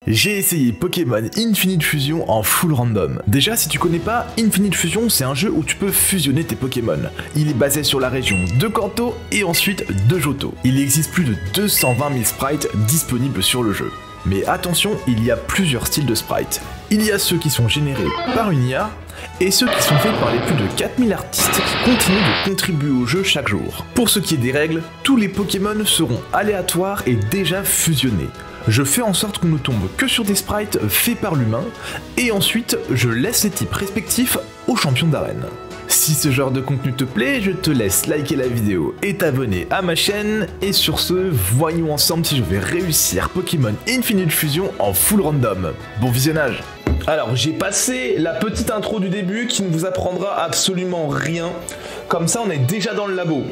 J'ai essayé Pokémon Infinite Fusion en full random. Déjà, si tu connais pas, Infinite Fusion, c'est un jeu où tu peux fusionner tes Pokémon. Il est basé sur la région de Kanto et ensuite de Johto. Il existe plus de 220 000 sprites disponibles sur le jeu. Mais attention, il y a plusieurs styles de sprites. Il y a ceux qui sont générés par une IA, et ceux qui sont faits par les plus de 4000 artistes qui continuent de contribuer au jeu chaque jour. Pour ce qui est des règles, tous les Pokémon seront aléatoires et déjà fusionnés. Je fais en sorte qu'on ne tombe que sur des sprites faits par l'humain, et ensuite je laisse les types respectifs aux champions d'arène. Si ce genre de contenu te plaît, je te laisse liker la vidéo et t'abonner à ma chaîne, et sur ce, voyons ensemble si je vais réussir Pokémon Infinite Fusion en full random. Bon visionnage. Alors j'ai passé la petite intro du début qui ne vous apprendra absolument rien, comme ça on est déjà dans le labo.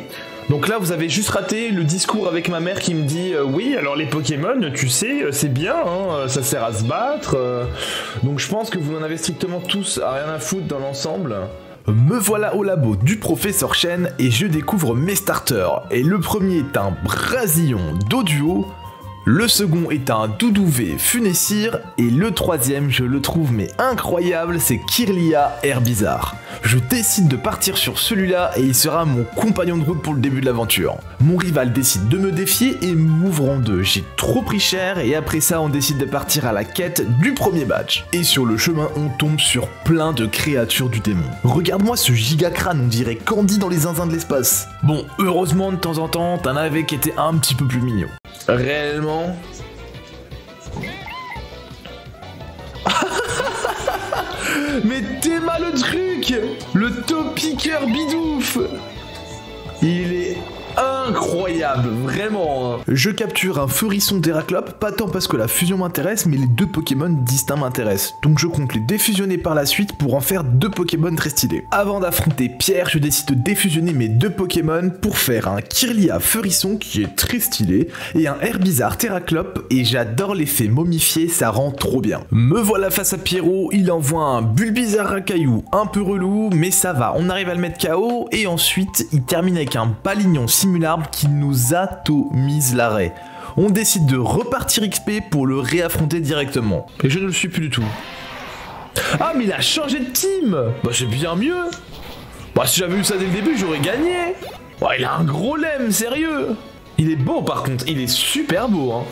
Donc là vous avez juste raté le discours avec ma mère qui me dit oui alors les Pokémon tu sais c'est bien hein, ça sert à se battre, donc je pense que vous n'en avez strictement tous rien à foutre dans l'ensemble. Me voilà au labo du professeur Chen et je découvre mes starters, et le premier est un Brasillon Doduo, le second est un Doudouvé Funessir, et le troisième, je le trouve mais incroyable, c'est Kirlia Herbizarre. Je décide de partir sur celui-là et il sera mon compagnon de route pour le début de l'aventure. Mon rival décide de me défier et m'ouvre en deux, j'ai trop pris cher, et après ça on décide de partir à la quête du premier badge. Et sur le chemin on tombe sur plein de créatures du démon. Regarde-moi ce giga crâne, on dirait Candy dans les zinzins de l'espace. Bon, heureusement de temps en temps, t'en avais qui étaient un petit peu plus mignons. Réellement. Mais t'es mal le truc. Le Topiqueur Bidouf. Il est incroyable, vraiment. Je capture un Furisson Terraclope, pas tant parce que la fusion m'intéresse, mais les deux Pokémon distincts m'intéressent. Donc je compte les défusionner par la suite pour en faire deux Pokémon très stylés. Avant d'affronter Pierre, je décide de défusionner mes deux Pokémon pour faire un Kirlia Furisson qui est très stylé et un Herbizarre Terraclope, et j'adore l'effet momifié, ça rend trop bien. Me voilà face à Pierrot, il envoie un Bulbizarre Racaillou un peu relou, mais ça va, on arrive à le mettre KO, et ensuite il termine avec un Palignon Simularbre qui nous atomise l'arrêt. On décide de repartir XP pour le réaffronter directement. Et je ne le suis plus du tout. Ah mais il a changé de team. Bah c'est bien mieux. Bah si j'avais eu ça dès le début j'aurais gagné. Bah il a un gros lemme, sérieux. Il est beau par contre, il est super beau hein.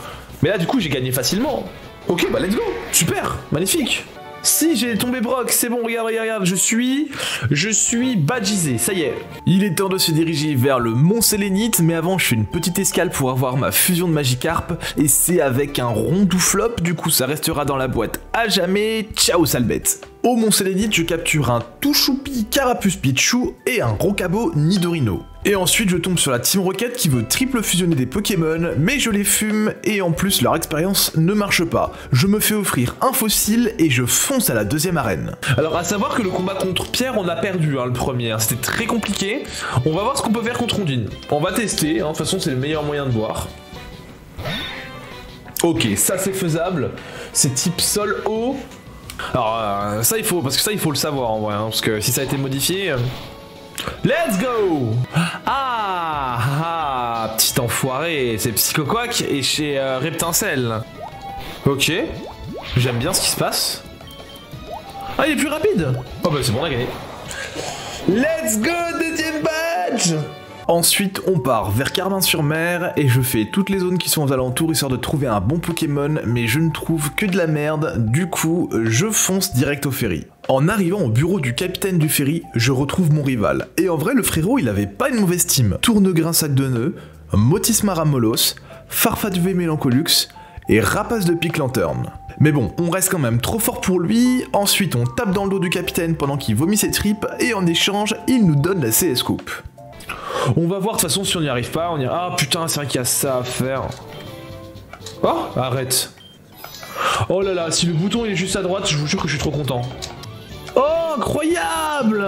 Mais là du coup j'ai gagné facilement. Ok bah let's go, super, magnifique. Si, j'ai tombé Brock, c'est bon, regarde, je suis badgisé, ça y est. Il est temps de se diriger vers le Mont Sélénite, mais avant je fais une petite escale pour avoir ma fusion de Magikarp, et c'est avec un Rondouflop, du coup ça restera dans la boîte à jamais, ciao sale bête. Au Mont Sélénite, je capture un Touchoupi Carapuce Pichu et un Rocabo Nidorino. Et ensuite je tombe sur la Team Rocket qui veut triple fusionner des Pokémon, mais je les fume et en plus leur expérience ne marche pas. Je me fais offrir un fossile et je fonce à la deuxième arène. Alors à savoir que le combat contre Pierre on a perdu hein, le premier, c'était très compliqué. On va voir ce qu'on peut faire contre Ondine. On va tester, hein, de toute façon c'est le meilleur moyen de voir. Ok, ça c'est faisable, c'est type sol-eau. Alors ça il faut, parce que ça il faut le savoir en vrai, hein, parce que si ça a été modifié... Let's go. Ah, petit enfoiré, c'est Psychoquack et chez Reptincelle. Ok, j'aime bien ce qui se passe. Ah, il est plus rapide. Oh bah c'est bon, on a gagné. Let's go, deuxième badge. Ensuite, on part vers Carbin-sur-Mer et je fais toutes les zones qui sont aux alentours histoire de trouver un bon Pokémon, mais je ne trouve que de la merde, du coup, je fonce direct au ferry. En arrivant au bureau du capitaine du ferry, je retrouve mon rival. Et en vrai, le frérot, il avait pas une mauvaise team. Tournegrain Sac de Nœuds, Motis Maramolos, Farfaduvé Mélancolux et Rapace de Pique Lanterne. Mais bon, on reste quand même trop fort pour lui. Ensuite, on tape dans le dos du capitaine pendant qu'il vomit ses tripes, et en échange, il nous donne la CS Coupe. On va voir de toute façon si on n'y arrive pas, on y... Ah putain, c'est vrai qu'il y a ça à faire. Oh, arrête. Oh là là, si le bouton est juste à droite, je vous jure que je suis trop content. Oh, incroyable.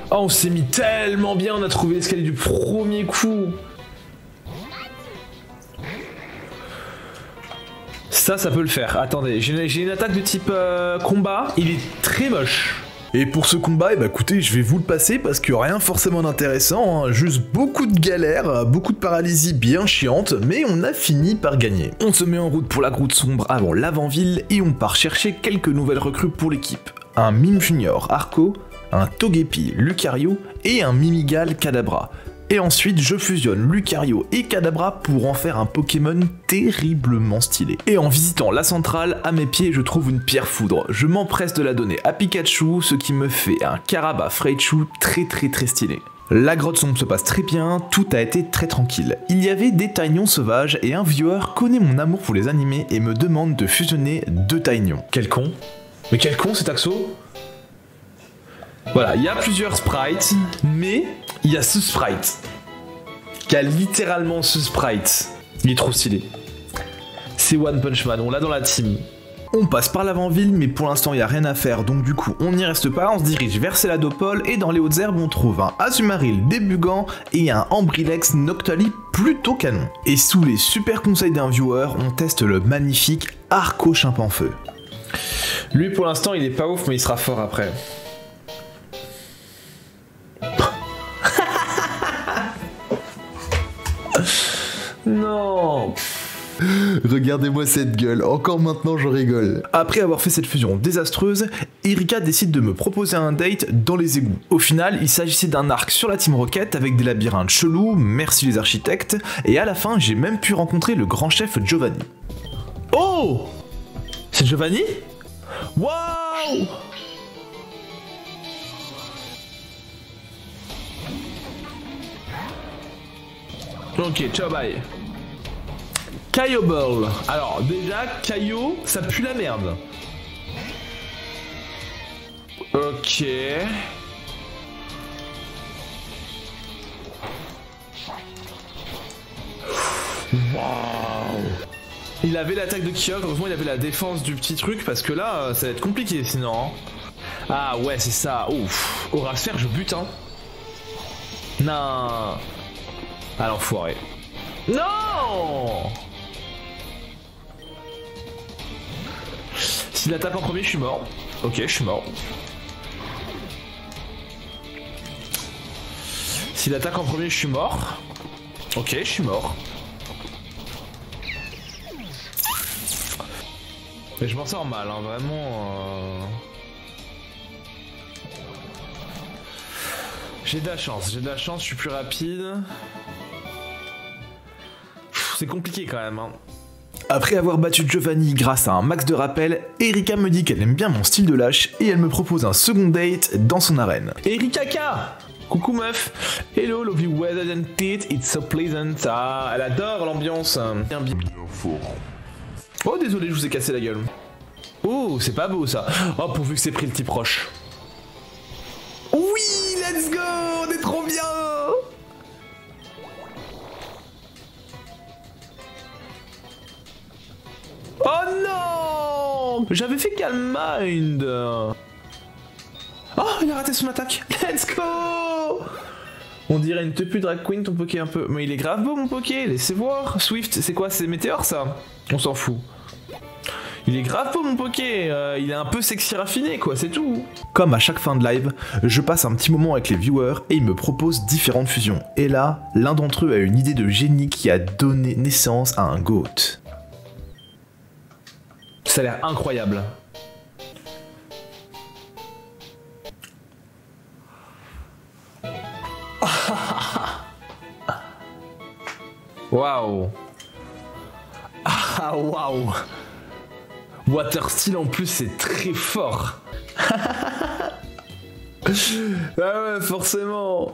Oh, on s'est mis tellement bien, on a trouvé l'escalier du premier coup. Ça peut le faire. Attendez, j'ai une attaque de type combat, il est très moche. Et pour ce combat, écoutez, je vais vous le passer parce qu'il n'y a rien forcément d'intéressant, hein, juste beaucoup de galères, beaucoup de paralysie bien chiante, mais on a fini par gagner. On se met en route pour la Grotte Sombre avant l'avant-ville et on part chercher quelques nouvelles recrues pour l'équipe. Un Mime Junior Arco, un Togepi Lucario et un Mimigal Kadabra. Et ensuite, je fusionne Lucario et Kadabra pour en faire un Pokémon terriblement stylé. Et en visitant la centrale, à mes pieds, je trouve une pierre foudre. Je m'empresse de la donner à Pikachu, ce qui me fait un Caraba Fraichu très stylé. La grotte sombre se passe très bien, tout a été très tranquille. Il y avait des Taignons sauvages et un viewer connaît mon amour pour les animés et me demande de fusionner 2 Taignons. Quel con. Mais quel con cet Axo. Voilà, il y a plusieurs sprites, mais il y a ce sprite. Qui a littéralement ce sprite. Il est trop stylé. C'est One Punch Man, on l'a dans la team. On passe par l'avant-ville, mais pour l'instant il n'y a rien à faire, donc du coup on n'y reste pas, on se dirige vers Céladopole, et dans les hautes herbes on trouve un Azumarill débugant et un Ambrilex Noctali plutôt canon. Et sous les super conseils d'un viewer, on teste le magnifique Arco Chimpanfeu. Lui pour l'instant il est pas ouf, mais il sera fort après. Non. Regardez-moi cette gueule, encore maintenant je rigole. Après avoir fait cette fusion désastreuse, Erika décide de me proposer un date dans les égouts. Au final, il s'agissait d'un arc sur la Team Rocket avec des labyrinthes chelous, merci les architectes, et à la fin j'ai même pu rencontrer le grand chef Giovanni. Oh! C'est Giovanni? Waouh! Ok, ciao bye. Kaio Ball. Alors déjà, Kaio, ça pue la merde. Ok. Waouh. Il avait l'attaque de Kyogre, heureusement il avait la défense du petit truc parce que là, ça va être compliqué sinon. Hein. Ah ouais, c'est ça. Ouf. Aura sphère, je bute hein. Non. Ah l'enfoiré. Non. S'il attaque en premier, je suis mort. Ok, je suis mort. S'il attaque en premier, je suis mort. Ok, je suis mort. Mais je m'en sors mal, hein, vraiment. J'ai de la chance, je suis plus rapide. C'est compliqué quand même. Hein. Après avoir battu Giovanni grâce à un max de rappel, Erika me dit qu'elle aime bien mon style de lâche et elle me propose un second date dans son arène. Erika K! Coucou meuf! Hello, lovely weather and it, it's so pleasant. Ah, elle adore l'ambiance. Bien fort. Oh désolé, je vous ai cassé la gueule. Oh, c'est pas beau ça. Oh, pourvu que c'est pris le type roche. Oui, let's go! On est trop bien! Oh non! J'avais fait Calm Mind. Oh, il a raté son attaque. Let's go! On dirait une tepu drag queen ton poké un peu. Mais il est grave beau mon poké, laissez voir. Swift, c'est quoi? C'est Météor ça? On s'en fout. Il est grave beau mon poké, il est un peu sexy raffiné quoi, c'est tout. Comme à chaque fin de live, je passe un petit moment avec les viewers et ils me proposent différentes fusions. Et là, l'un d'entre eux a une idée de génie qui a donné naissance à un GOAT. Ça a l'air incroyable. Waouh. Ah waouh. Water Steel en plus c'est très fort. Ah ouais forcément.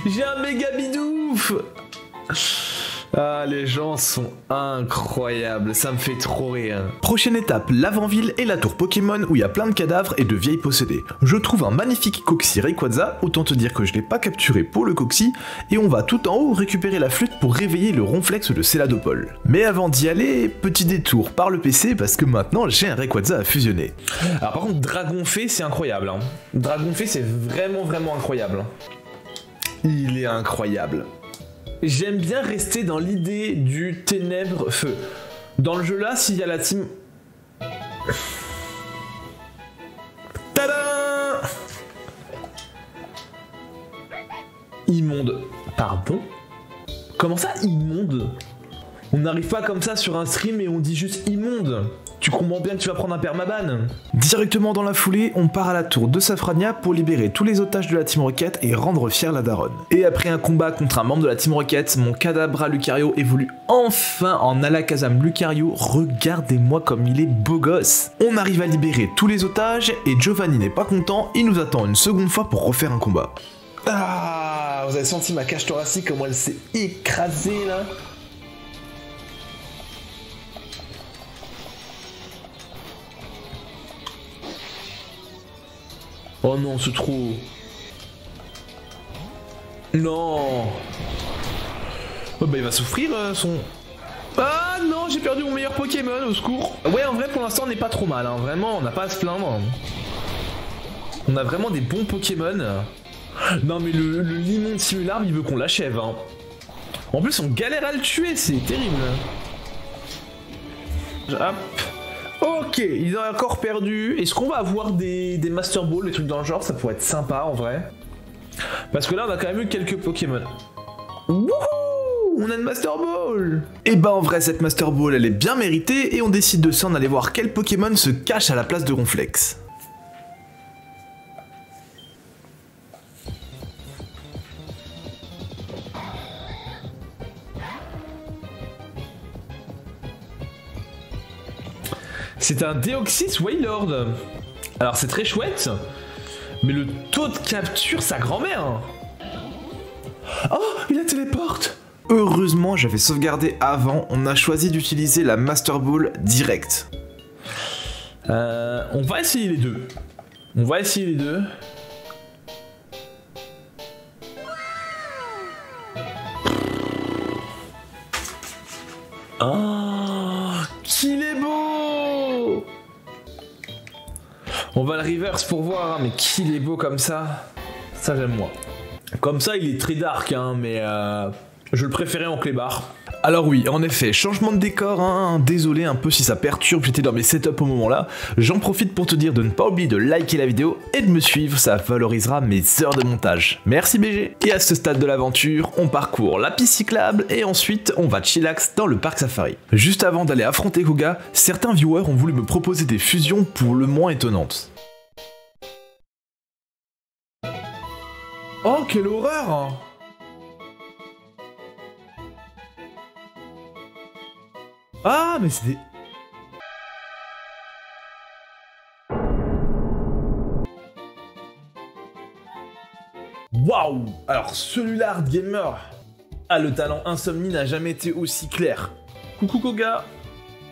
J'ai un méga bidouf. Ah les gens sont incroyables, ça me fait trop rire. Prochaine étape, l'avant-ville et la tour Pokémon où il y a plein de cadavres et de vieilles possédées. Je trouve un magnifique Coxy Rayquaza, autant te dire que je l'ai pas capturé pour le Coxy, et on va tout en haut récupérer la flûte pour réveiller le ronflex de Céladopole. Mais avant d'y aller, petit détour par le PC parce que maintenant j'ai un Rayquaza à fusionner. Alors par contre Dragonfée c'est incroyable, hein. Dragonfée c'est vraiment incroyable. Il est incroyable. J'aime bien rester dans l'idée du ténèbre feu. Dans le jeu là, s'il y a la team... Immonde. Pardon? Comment ça, immonde? On n'arrive pas comme ça sur un stream et on dit juste immonde. Tu comprends bien que tu vas prendre un permaban. Directement dans la foulée, on part à la tour de Safrania pour libérer tous les otages de la Team Rocket et rendre fière la daronne. Et après un combat contre un membre de la Team Rocket, mon Kadabra Lucario évolue enfin en Alakazam Lucario. Regardez-moi comme il est beau gosse. On arrive à libérer tous les otages et Giovanni n'est pas content, il nous attend une seconde fois pour refaire un combat. Ah, vous avez senti ma cage thoracique, comment elle s'est écrasée là? Oh non, c'est trop... Non. Oh bah il va souffrir son... Ah non, j'ai perdu mon meilleur Pokémon, au secours. Ouais, en vrai, pour l'instant, on n'est pas trop mal, hein. Vraiment, on n'a pas à se plaindre. On a vraiment des bons Pokémon. Non mais le limon de Simularbe, il veut qu'on l'achève, hein. En plus, on galère à le tuer, c'est terrible. Hop. Ok, ils ont encore perdu. Est-ce qu'on va avoir des Master Ball, des trucs dans le genre? Ça pourrait être sympa en vrai. Parce que là, on a quand même eu quelques Pokémon. Wouhou! On a une Master Ball! Et bah en vrai, cette Master Ball, elle est bien méritée et on décide de s'en aller voir quel Pokémon se cache à la place de Ronflex. C'est un Deoxys Wailord. Alors c'est très chouette, mais le taux de capture, sa grand-mère. Oh, il la téléporte. Heureusement, j'avais sauvegardé avant, on a choisi d'utiliser la Master Ball direct. On va essayer les deux. On va essayer les deux. Oh, qu'il est beau! On va le reverse pour voir, hein, mais qu'il est beau comme ça. Ça j'aime moi. Comme ça il est très dark, hein, mais je le préférais en clébard. Alors oui, en effet, changement de décor, hein, désolé un peu si ça perturbe, j'étais dans mes setups au moment là. J'en profite pour te dire de ne pas oublier de liker la vidéo et de me suivre, ça valorisera mes heures de montage. Merci BG. Et à ce stade de l'aventure, on parcourt la piste cyclable et ensuite on va chillax dans le parc safari. Juste avant d'aller affronter Koga, certains viewers ont voulu me proposer des fusions pour le moins étonnantes. Oh, quelle horreur! Ah, mais c'est des... Waouh! Alors, celui-là, Hard Gamer... Ah, le talent Insomnie n'a jamais été aussi clair. Coucou Koga!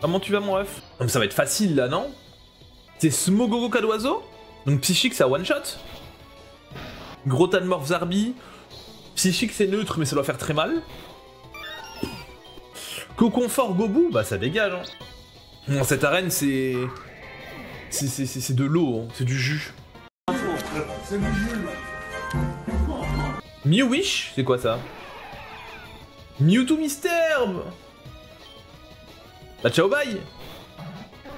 Comment tu vas, mon ref? Donc ça va être facile, là, non? C'est Smogogo Cadoiseau? Donc Psychique, ça one-shot? Gros Tanmorph Zarbi. Psychique, c'est neutre, mais ça doit faire très mal. Coconfort Gobu, bah ça dégage. Hein. Dans cette arène, c'est de l'eau, hein. C'est du jus. C'est du jus. Mewish, c'est quoi ça? Mewtwo Misterbe. Bah ciao bye.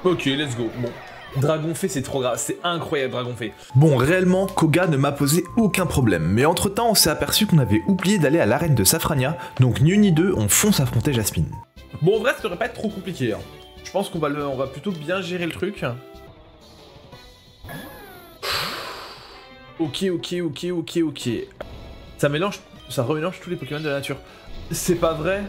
Ok, let's go. Bon. Dragonfée, c'est trop grave, c'est incroyable Dragonfée. Bon, réellement, Koga ne m'a posé aucun problème, mais entre temps, on s'est aperçu qu'on avait oublié d'aller à l'arène de Safrania, donc ni une ni deux, on fonce affronter Jasmine. Bon, en vrai, ça devrait pas être trop compliqué. Hein. Je pense qu'on va plutôt bien gérer le truc. Ok. Ça remélange tous les Pokémon de la nature. C'est pas vrai?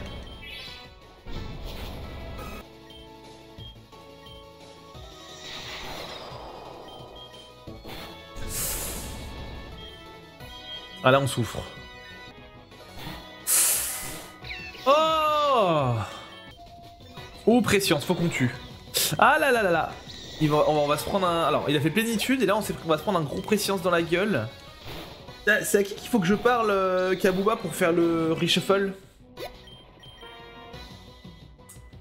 Ah là on souffre. Oh! Oh prescience, faut qu'on tue. Ah là là là là. On va se prendre un... Alors il a fait plénitude et là on va se prendre un gros prescience dans la gueule. C'est à qui qu'il faut que je parle, Kabooba, pour faire le reshuffle?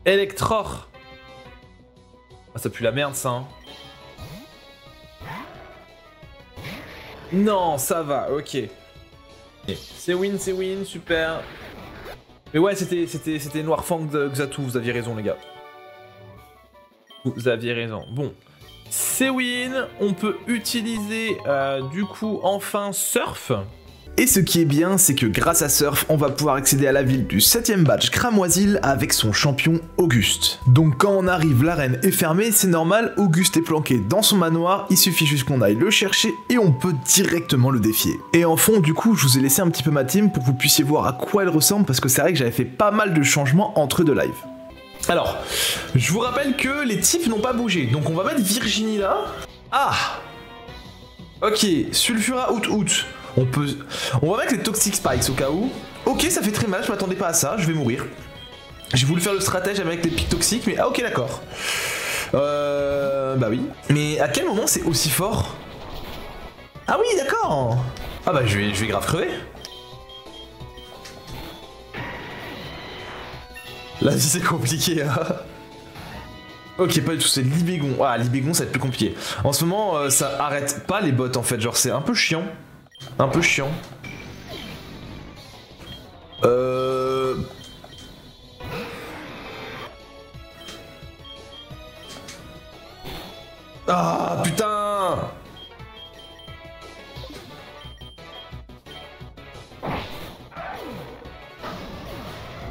Electror. Ah ça pue la merde ça. Hein. Non, ça va, ok. C'est win, super. Mais ouais, c'était Noirfang de Xatu, vous aviez raison les gars. Vous aviez raison. Bon, c'est win, on peut utiliser du coup enfin Surf. Et ce qui est bien, c'est que grâce à Surf, on va pouvoir accéder à la ville du 7ème badge Cramoisil avec son champion Auguste. Donc quand on arrive, l'arène est fermée, c'est normal, Auguste est planqué dans son manoir, il suffit juste qu'on aille le chercher et on peut directement le défier. Et en fond, du coup, je vous ai laissé un petit peu ma team pour que vous puissiez voir à quoi elle ressemble, parce que c'est vrai que j'avais fait pas mal de changements entre deux lives. Alors, je vous rappelle que les types n'ont pas bougé, donc on va mettre Virginie là. Ah! Ok, Sulfura out. On va mettre les Toxic Spikes au cas où. Ok, ça fait très mal, je m'attendais pas à ça, je vais mourir. J'ai voulu faire le stratège avec les pics toxiques, mais ah ok d'accord. Bah oui. Mais à quel moment c'est aussi fort? Ah oui d'accord. Ah bah je vais grave crever. Là c'est compliqué hein. Ok, pas du tout, c'est Libégon. Ah, Libégon, ça va être plus compliqué. En ce moment, ça arrête pas les bots en fait, genre c'est un peu chiant. Un peu chiant. Ah, putain!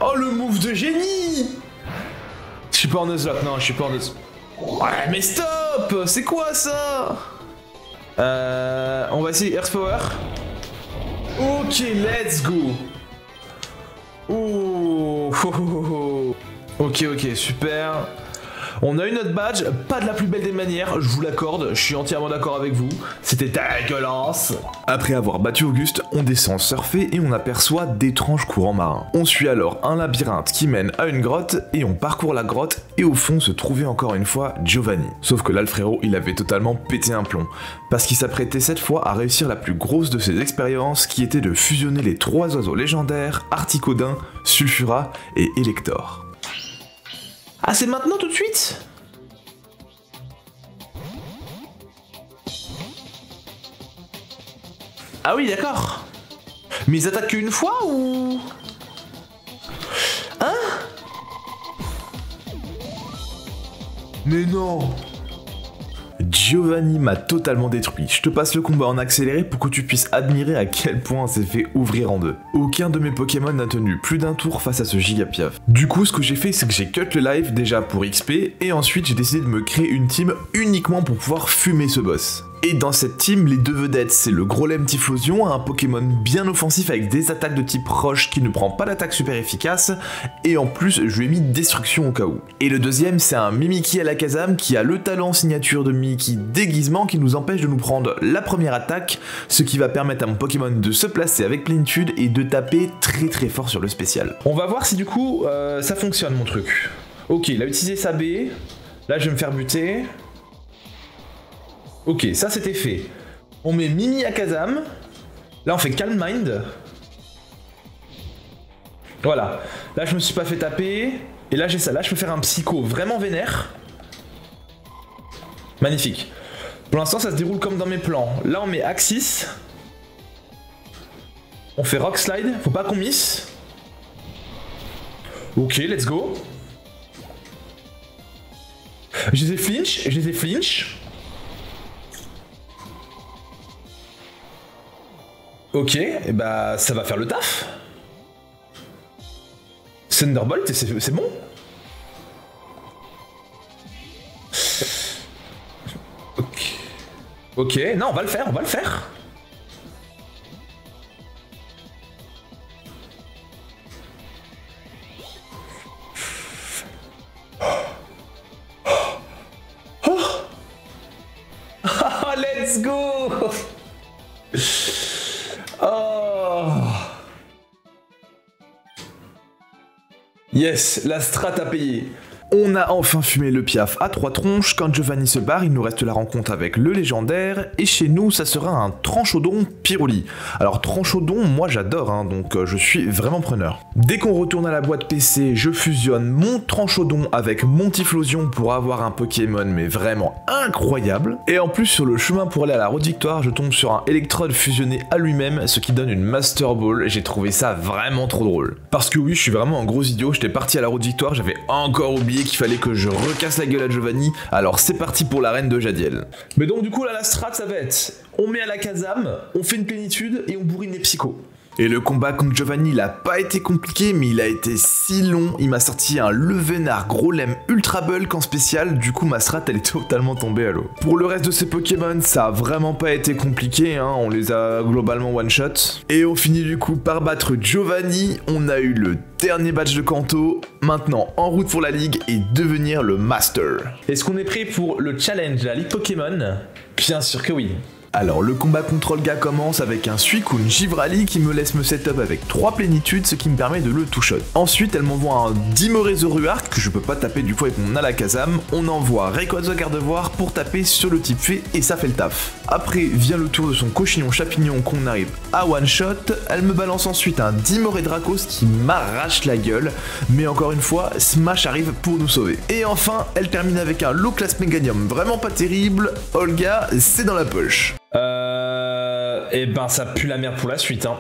Oh, le move de génie! Je suis pas en Nuzlocke, non, je suis pas en Nuzlocke. Ouais, mais stop! C'est quoi ça? On va essayer Earth Power. Ok, let's go! Oh. Ok, super. On a eu notre badge, pas de la plus belle des manières, je vous l'accorde, je suis entièrement d'accord avec vous. C'était dégueulasse. Après avoir battu Auguste, on descend surfer et on aperçoit d'étranges courants marins. On suit alors un labyrinthe qui mène à une grotte et on parcourt la grotte et au fond se trouvait encore une fois Giovanni. Sauf que là le frérot il avait totalement pété un plomb, parce qu'il s'apprêtait cette fois à réussir la plus grosse de ses expériences qui était de fusionner les 3 oiseaux légendaires, Articodin, Sulfura et Elector. Ah, c'est maintenant tout de suite? Ah oui, d'accord. Mais ils attaquent qu'une fois ou... Hein? Mais non! Giovanni m'a totalement détruit. Je te passe le combat en accéléré pour que tu puisses admirer à quel point on s'est fait ouvrir en deux. Aucun de mes Pokémon n'a tenu plus d'un tour face à ce gigapiaf. Du coup, ce que j'ai fait, c'est que j'ai cut le live déjà pour XP et ensuite j'ai décidé de me créer une team uniquement pour pouvoir fumer ce boss. Et dans cette team, les deux vedettes, c'est le Grolem Typhlosion, un Pokémon bien offensif avec des attaques de type roche qui ne prend pas d'attaque super efficace, et en plus, je lui ai mis Destruction au cas où. Et le deuxième, c'est un Mimikyu Alakazam qui a le talent signature de Mimikyu déguisement qui nous empêche de nous prendre la première attaque, ce qui va permettre à mon Pokémon de se placer avec plénitude et de taper très fort sur le spécial. On va voir si du coup, ça fonctionne mon truc. Ok, il a utilisé sa B, là je vais me faire buter. Ok, ça c'était fait. On met Mimi Akazam. Là on fait Calm Mind. Voilà. Là je me suis pas fait taper. Et là j'ai ça. Là je peux faire un psycho vraiment vénère. Magnifique. Pour l'instant ça se déroule comme dans mes plans. Là on met Axis. On fait Rock Slide. Faut pas qu'on miss. Ok, let's go. Je les ai flinch. Ok, et bah ça va faire le taf. Thunderbolt, c'est bon. Ok, non, on va le faire. Let's go. Oh. Yes, la strat a payé. On a enfin fumé le piaf à 3 tronches, quand Giovanni se barre, il nous reste la rencontre avec le légendaire, et chez nous ça sera un Tranchodon Pyroli. Alors Tranchodon, moi j'adore, hein, donc je suis vraiment preneur. Dès qu'on retourne à la boîte PC, je fusionne mon Tranchodon avec mon Typhlosion pour avoir un Pokémon mais vraiment incroyable. Et en plus sur le chemin pour aller à la Route Victoire, je tombe sur un Electrode fusionné à lui-même, ce qui donne une Master Ball, j'ai trouvé ça vraiment trop drôle. Parce que oui, je suis vraiment un gros idiot, j'étais parti à la Route Victoire, j'avais encore oublié oublié qu'il fallait que je recasse la gueule à Giovanni, alors c'est parti pour l'arène de Jadiel. Mais donc du coup là la strat ça va être, on met à la Kazam, on fait une plénitude et on bourrine les psychos. Et le combat contre Giovanni, il a pas été compliqué, mais il a été si long. Il m'a sorti un Levenard gros lemme ultra bulk en spécial, du coup ma strat elle est totalement tombée à l'eau. Pour le reste de ces Pokémon, ça a vraiment pas été compliqué, hein. On les a globalement one shot. Et on finit du coup par battre Giovanni. On a eu le dernier badge de Kanto, maintenant en route pour la ligue et devenir le master. Est-ce qu'on est prêt pour le challenge de la ligue Pokémon? Bien sûr que oui. Alors le combat contre Olga commence avec un Suicune Givrali qui me laisse me setup avec 3 plénitudes, ce qui me permet de le two-shot. Ensuite elle m'envoie un Dimoré-Zoruark que je peux pas taper du coup avec mon Alakazam. On envoie Rayquaza Gardevoir pour taper sur le type fée et ça fait le taf. Après vient le tour de son Cochignon Chapignon qu'on arrive à one shot. Elle me balance ensuite un Dimoré Dracos qui m'arrache la gueule, mais encore une fois Smash arrive pour nous sauver. Et enfin elle termine avec un low class Meganium vraiment pas terrible. Olga c'est dans la poche. Et ben ça pue la merde pour la suite hein.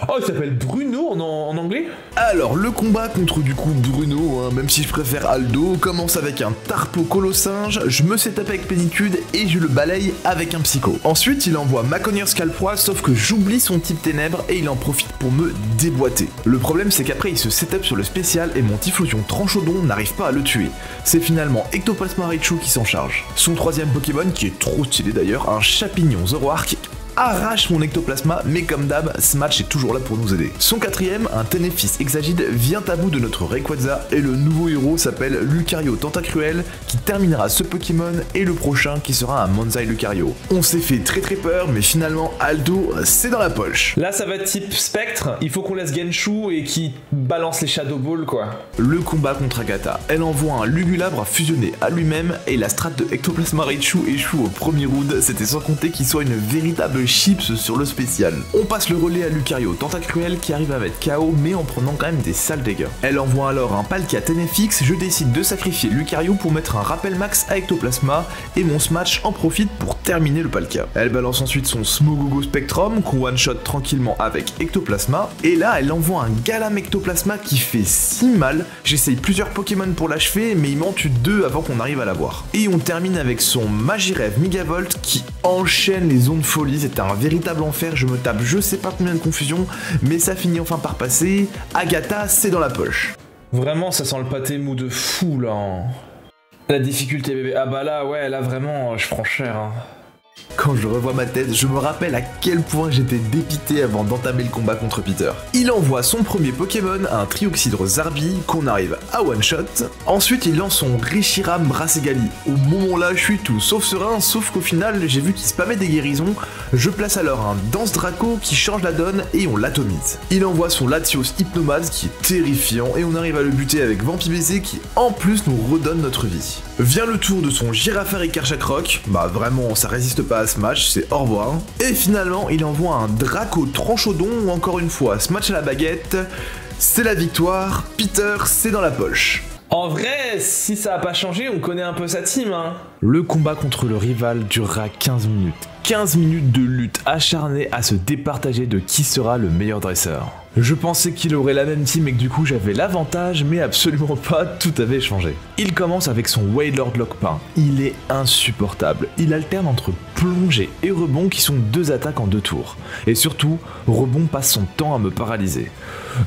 Oh, il s'appelle Bruno en anglais? Alors, le combat contre du coup Bruno, hein, même si je préfère Aldo, commence avec un Tarpo Colossinge, je me setup avec Plénitude et je le balaye avec un Psycho. Ensuite, il envoie Maconier Scalproie, sauf que j'oublie son type Ténèbres et il en profite pour me déboîter. Le problème, c'est qu'après, il se setup sur le spécial et mon Typhlosion Tranchodon n'arrive pas à le tuer. C'est finalement Ectoplasma Raichu qui s'en charge. Son troisième Pokémon, qui est trop stylé d'ailleurs, un Chapignon Zoroark, arrache mon Ectoplasma, mais comme d'hab, ce match est toujours là pour nous aider. Son quatrième, un Ténéphis Exagide, vient à bout de notre Rayquaza, et le nouveau héros s'appelle Lucario Tentacruel, qui terminera ce Pokémon, et le prochain qui sera un Monzai Lucario. On s'est fait très peur, mais finalement, Aldo, c'est dans la poche. Là, ça va être type Spectre, il faut qu'on laisse Genshu et qu'il balance les Shadow Ball, quoi. Le combat contre Agatha, elle envoie un Lugulabre fusionné à lui-même, et la strat de Ectoplasma Raichu échoue au premier round, c'était sans compter qu'il soit une véritable chips sur le spécial. On passe le relais à Lucario Tentacruel qui arrive à mettre KO mais en prenant quand même des sales dégâts. Elle envoie alors un Palkia Ténéfix, je décide de sacrifier Lucario pour mettre un rappel max à Ectoplasma et mon Smash en profite pour terminer le Palkia. Elle balance ensuite son Smogogo Spectrum qu'on one-shot tranquillement avec Ectoplasma et là elle envoie un Galam Ectoplasma qui fait si mal. J'essaye plusieurs Pokémon pour l'achever mais il m'en tue 2 avant qu'on arrive à l'avoir. Et on termine avec son Magirev Megavolt qui enchaîne les ondes folie. C'est un véritable enfer, je me tape je sais pas combien de confusion, mais ça finit enfin par passer. Agatha, c'est dans la poche. Vraiment, ça sent le pâté mou de fou, là. La difficulté, bébé. Ah bah là, ouais, là, vraiment, je prends cher, hein. Quand je revois ma tête, je me rappelle à quel point j'étais dépité avant d'entamer le combat contre Peter. Il envoie son premier Pokémon, un Trioxydre Zarbi, qu'on arrive à one-shot. Ensuite, il lance son Reshiram Brassegali. Au moment là, je suis tout sauf serein, sauf qu'au final, j'ai vu qu'il spammait des guérisons. Je place alors un Danse Draco qui change la donne et on l'atomise. Il envoie son Latios Hypnomase qui est terrifiant et on arrive à le buter avec Vampibaiser qui en plus nous redonne notre vie. Vient le tour de son Girafarig Karchakroc, bah vraiment ça résiste pas à ce match, c'est au revoir. Et finalement il envoie un Draco Tranchodon ou encore une fois ce match à la baguette, c'est la victoire, Peter c'est dans la poche. En vrai, si ça a pas changé, on connaît un peu sa team, hein. Le combat contre le rival durera 15 minutes. 15 minutes de lutte acharnée à se départager de qui sera le meilleur dresseur. Je pensais qu'il aurait la même team et que du coup j'avais l'avantage, mais absolument pas, tout avait changé. Il commence avec son Wailord Lockpain. Il est insupportable. Il alterne entre plongée et rebond qui sont 2 attaques en 2 tours. Et surtout, rebond passe son temps à me paralyser.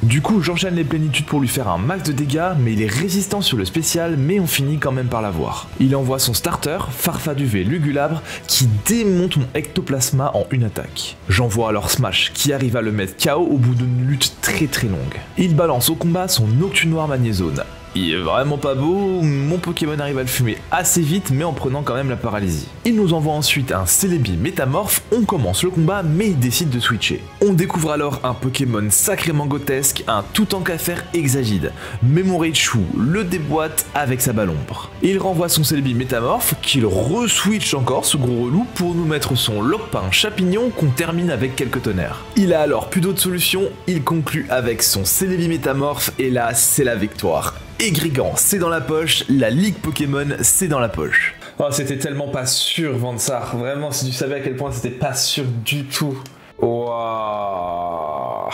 Du coup j'enchaîne les plénitudes pour lui faire un max de dégâts, mais il est résistant sur le spécial, mais on finit quand même par l'avoir. Il envoie son starter, Farfaduvé Lugulabre, qui démonte mon Ectoplasma en une attaque. J'envoie alors Smash, qui arrive à le mettre KO au bout d'une lutte très longue. Il balance au combat son Noctunoir Magnézone. Il est vraiment pas beau, mon Pokémon arrive à le fumer assez vite mais en prenant quand même la paralysie. Il nous envoie ensuite un Celebi Métamorphe, on commence le combat mais il décide de switcher. On découvre alors un Pokémon sacrément grotesque, un tout en qu'à faire Exagide. Mais mon Raichu le déboîte avec sa Balombre. Il renvoie son Celebi Métamorphe qu'il re-switch encore ce gros relou pour nous mettre son Lockpain Chapignon qu'on termine avec quelques tonnerres. Il a alors plus d'autres solutions, il conclut avec son Celebi Métamorphe et là c'est la victoire. Égrigant, c'est dans la poche, la Ligue Pokémon, c'est dans la poche. Oh, c'était tellement pas sûr, Vansar. Vraiment, si tu savais à quel point c'était pas sûr du tout. Waouh.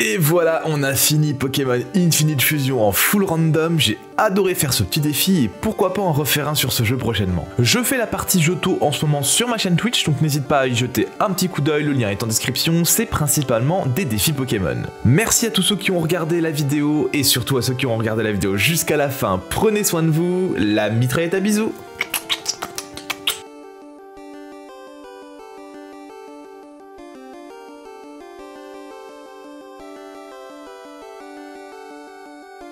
Et voilà, on a fini Pokémon Infinite Fusion en full random. J'ai adoré faire ce petit défi et pourquoi pas en refaire un sur ce jeu prochainement. Je fais la partie Johto en ce moment sur ma chaîne Twitch, donc n'hésite pas à y jeter un petit coup d'œil, le lien est en description, c'est principalement des défis Pokémon. Merci à tous ceux qui ont regardé la vidéo et surtout à ceux qui ont regardé la vidéo jusqu'à la fin. Prenez soin de vous, la mitraillette à bisous.